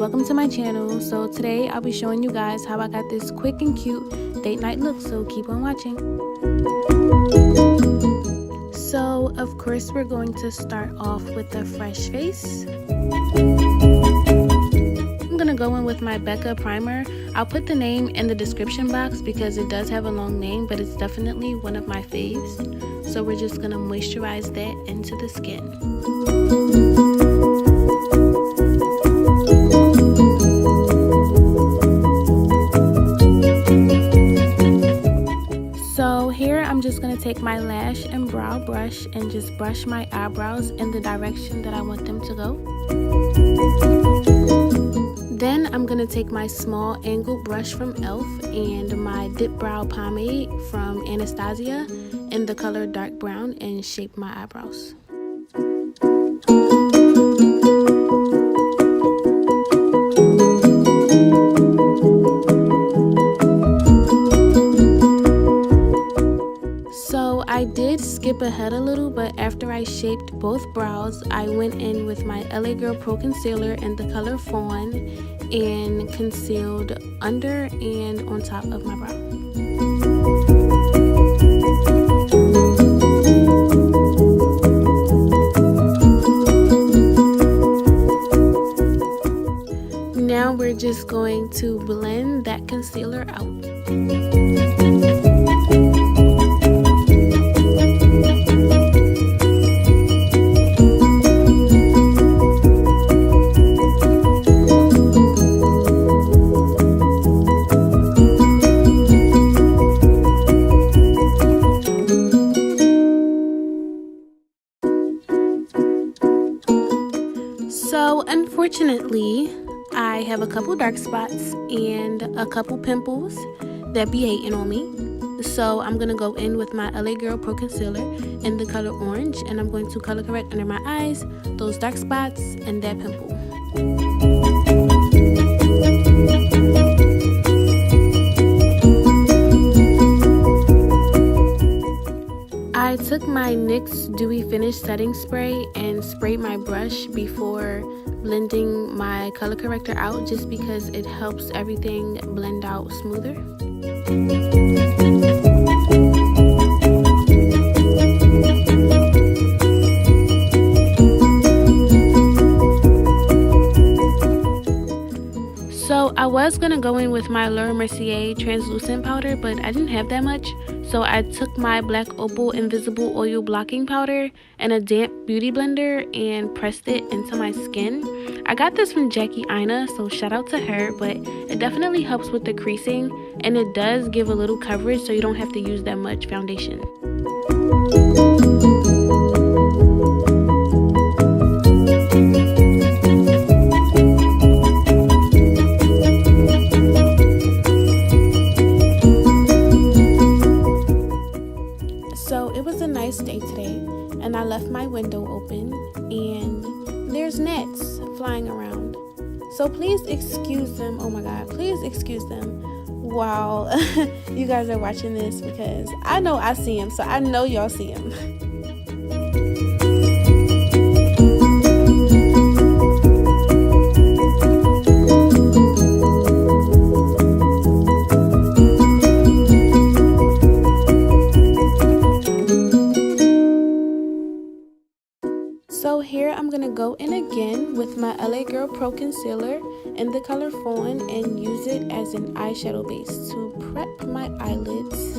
welcome to my channel. So today I'll be showing you guys how I got this quick and cute date night look, so keep on watching. So of course we're going to start off with a fresh face. I'm gonna go in with my BECCA primer. I'll put the name in the description box because it does have a long name, but it's definitely one of my faves. So we're just gonna moisturize that into the skin. So here I'm just gonna take my lash and brow brush and just brush my eyebrows in the direction that I want them to go. Then I'm going to take my small angled brush from e.l.f. and my Dipbrow pomade from Anastasia in the color dark brown and shape my eyebrows. So I did skip ahead a little, but after I shaped both brows, I went in with my LA Girl Pro Concealer in the color Fawn and concealed under and on top of my brow. Now we're just going to blend that concealer out. So unfortunately, I have a couple dark spots and a couple pimples that be hating on me. So I'm going to go in with my LA Girl Pro Concealer in the color orange, and I'm going to color correct under my eyes, those dark spots, and that pimple. I took my NYX Dewy Finish Setting Spray and sprayed my brush before blending my color corrector out, just because it helps everything blend out smoother. So I was gonna go in with my Laura Mercier translucent powder, but I didn't have that much. So I took my black Opal invisible oil blocking powder and a damp beauty blender and pressed it into my skin. I got this from Jackie Aina, so shout out to her, but it definitely helps with the creasing, and it does give a little coverage so you don't have to use that much foundation. So it was a nice day today, and I left my window open and there's gnats flying around. So please excuse them. Oh my god, please excuse them while you guys are watching this, because I know I see them, so I know y'all see them. So here I'm going to go in again with my LA Girl Pro Concealer in the color Fawn and use it as an eyeshadow base to prep my eyelids.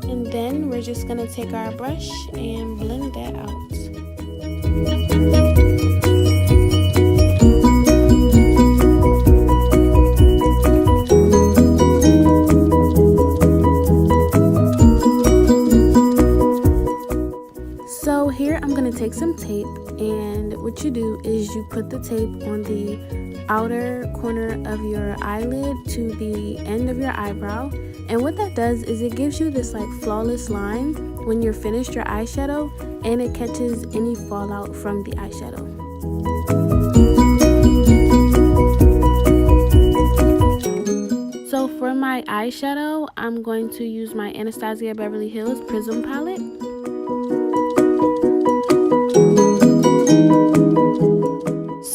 And then we're just going to take our brush and blend that out. So here I'm going to take some tape, and what you do is you put the tape on the outer corner of your eyelid to the end of your eyebrow, and what that does is it gives you this like flawless line when you're finished your eyeshadow, and it catches any fallout from the eyeshadow. So for my eyeshadow, I'm going to use my Anastasia Beverly Hills Prism palette.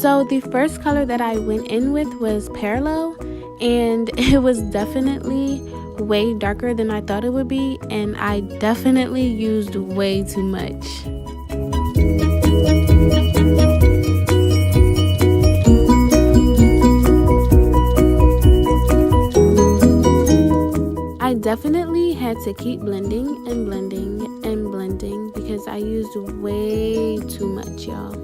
So the first color that I went in with was Parallel, and it was definitely way darker than I thought it would be, and I definitely used way too much. I definitely had to keep blending and blending and blending because I used way too much, y'all.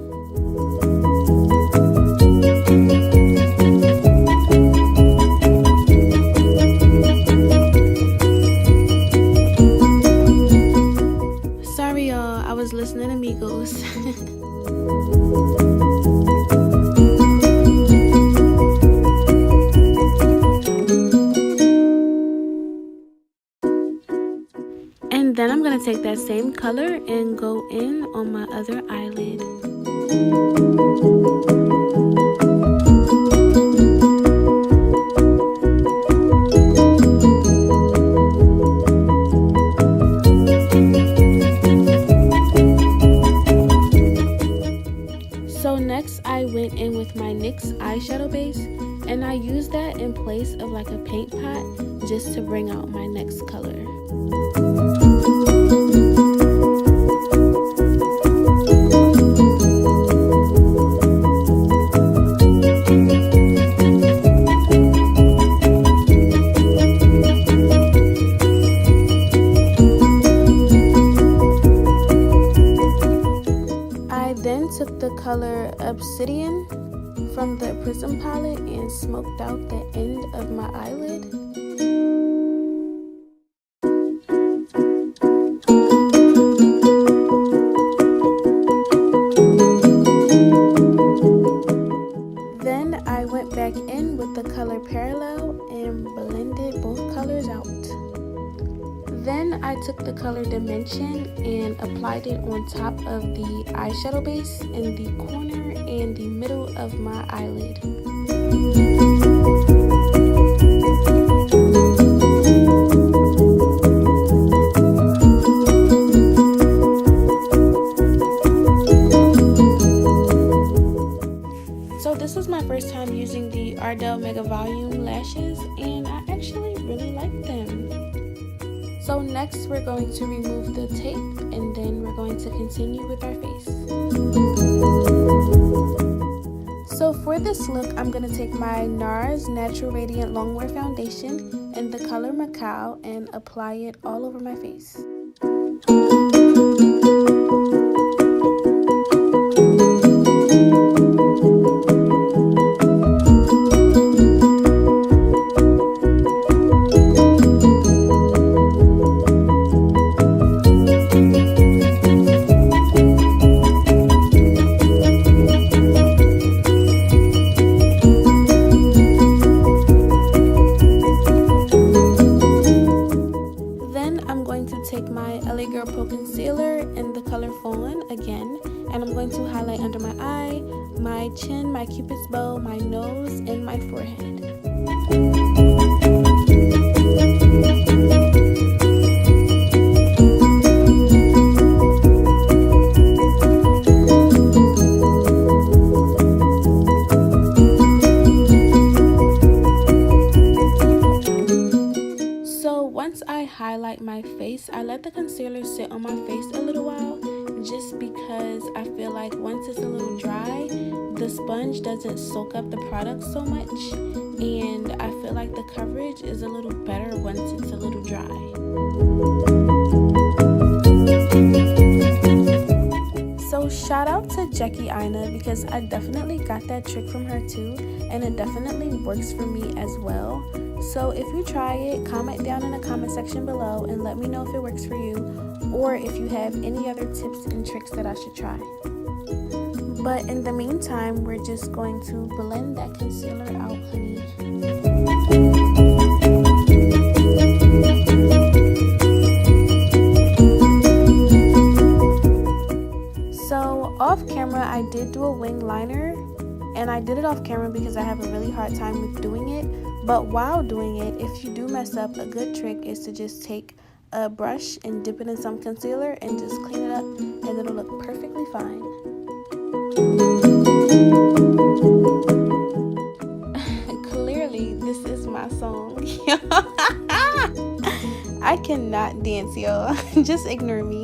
Sorry, y'all, I was listening to Migos. And then I'm going to take that same color and go in on my other eyelid. So next I went in with my NYX Eyeshadow Base, and I used that in place of like a paint pot just to bring out my next color. Took the color Obsidian from the Prism palette and smoked out the end of my eyelid. Then I went back in with the color Parallel and blended both colors out. Then I took the color Dimension and applied it on top of the eyeshadow base in the corner and the middle of my eyelid. So this was my first time using the Ardell Mega Volume lashes, and I actually really like them. So next we're going to remove the tape, and then we're going to continue with our face. So for this look, I'm going to take my NARS Natural Radiant Longwear Foundation in the color Macao and apply it all over my face. Concealer in the color Fawn again, and I'm going to highlight under my eye, my chin, my cupid's bow, my nose, and my forehead. Highlight my face, I let the concealer sit on my face a little while just because I feel like once it's a little dry, the sponge doesn't soak up the product so much, and I feel like the coverage is a little better once it's a little dry. So shout out to Jackie Ina because I definitely got that trick from her too, and it definitely works for me as well. So if you try it, comment down in the comment section below and let me know if it works for you, or if you have any other tips and tricks that I should try. But in the meantime, we're just going to blend that concealer out, honey. So off camera, I did do a wing liner, and I did it off camera because I have a really hard time with doing it. But while doing it, if you do mess up, a good trick is to just take a brush and dip it in some concealer and just clean it up, and it'll look perfectly fine. I cannot dance, y'all. Just ignore me.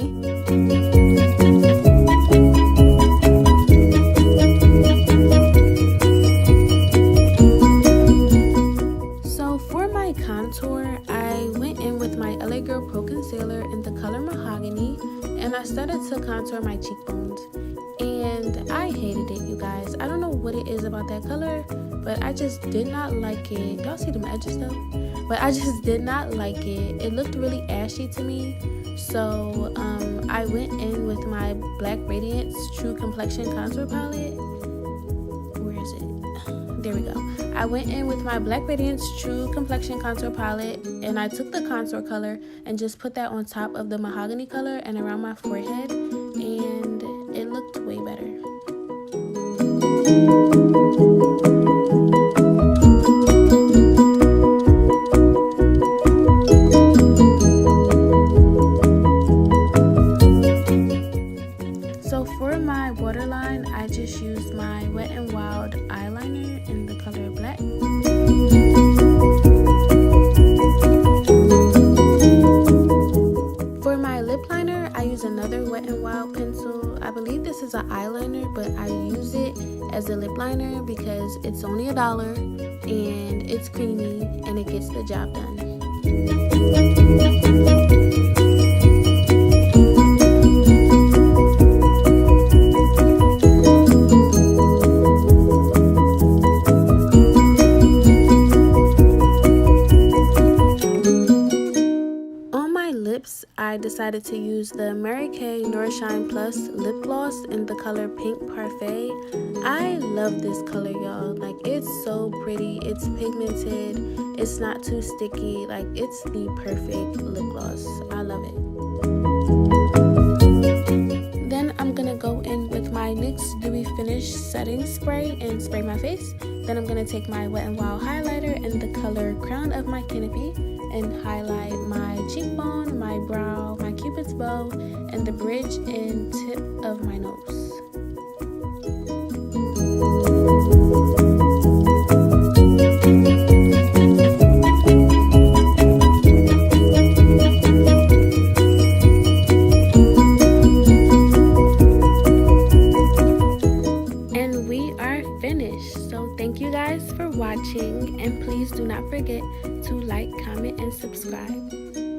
So for my contour, I went in with my LA Girl Pro Concealer in the color Mahogany, and I started to contour my cheekbones. And I hated it, you guys. I don't know what it is about that color, but I just did not like it. Y'all see them edges though? But I just did not like it. It looked really ashy to me. So I went in with my Black Radiance True Complexion Contour Palette. Where is it? There we go. I went in with my Black Radiance True Complexion Contour Palette, and I took the contour color and just put that on top of the Mahogany color and around my forehead, and it looked way better. So for my waterline, I just used my Wet n Wild eyeliner in the color Black. For my lip liner, I use another Wet n Wild pencil. I believe this is an eyeliner, but I use it as a lip liner because it's only $1 and it's creamy and it gets the job done. I decided to use the Mary Kay Nourishine Plus lip gloss in the color Pink Parfait. I love this color, y'all. Like, it's so pretty, it's pigmented, it's not too sticky. Like, it's the perfect lip gloss. I love it. Then I'm gonna go in with my NYX Dewy Finish Setting Spray and spray my face. Then I'm gonna take my Wet n Wild highlighter in the color Crown of My Canopy and highlight my cheekbone, my brow, my cupid's bow, and the bridge and tip of my nose. And we are finished. So thank you guys for watching, and please do not forget to like, comment, and subscribe.